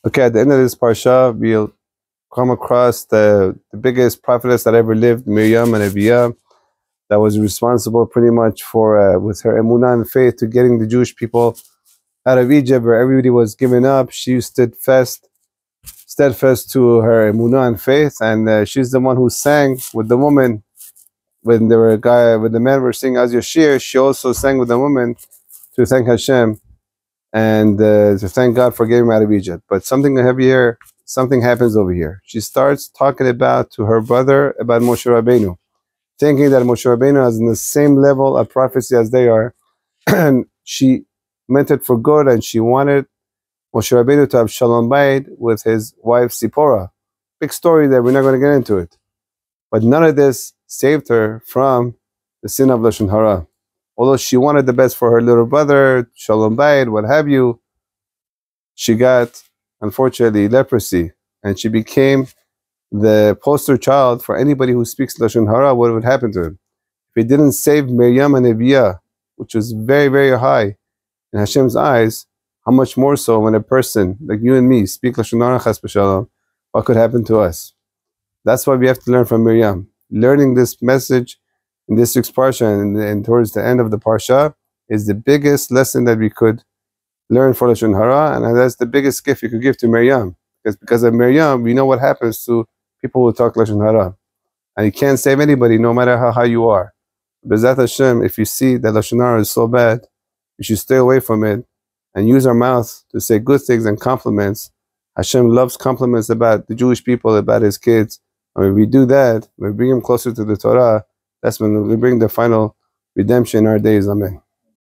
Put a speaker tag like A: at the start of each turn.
A: Okay, at the end of this parsha, we'll come across the biggest prophetess that ever lived, Miriam and Leah, that was responsible pretty much for, with her emunah and faith, to getting the Jewish people out of Egypt, where everybody was giving up. She stood steadfast to her emunah and faith, and she's the one who sang with the woman when the men were singing as Shiur. She also sang with the woman to thank Hashem and to thank God for getting him out of Egypt. But something happens over here. She starts talking to her brother about Moshe Rabbeinu, thinking that Moshe Rabbeinu is in the same level of prophecy as they are, and she meant it for good, and she wanted Moshe Rabbeinu to have Shalom Bayit with his wife Sipporah. Big story there, we're not going to get into it. But none of this saved her from the sin of Lashon Hara. Although she wanted the best for her little brother, Shalom Bayit, what have you, she got, unfortunately, leprosy. And she became the poster child for anybody who speaks Lashon Hara, what would happen to him. If he didn't save Miriam and Leah, which was very, very high in Hashem's eyes, how much more so when a person like you and me speak Lashon Hara, chas v'shalom, what could happen to us? That's why we have to learn from Miriam. Learning this message in this week's parsha and towards the end of the parsha is the biggest lesson that we could learn for Lashon Hara, and that's the biggest gift you could give to Miriam. Because of Miriam, we know what happens to people who talk Lashon Hara. And you can't save anybody, no matter how high you are. B'ezrat Hashem, if you see that Lashon Hara is so bad, you should stay away from it and use our mouth to say good things and compliments. Hashem loves compliments about the Jewish people, about his kids. And when we do that, when we bring him closer to the Torah, that's when we bring the final redemption in our days. Amen.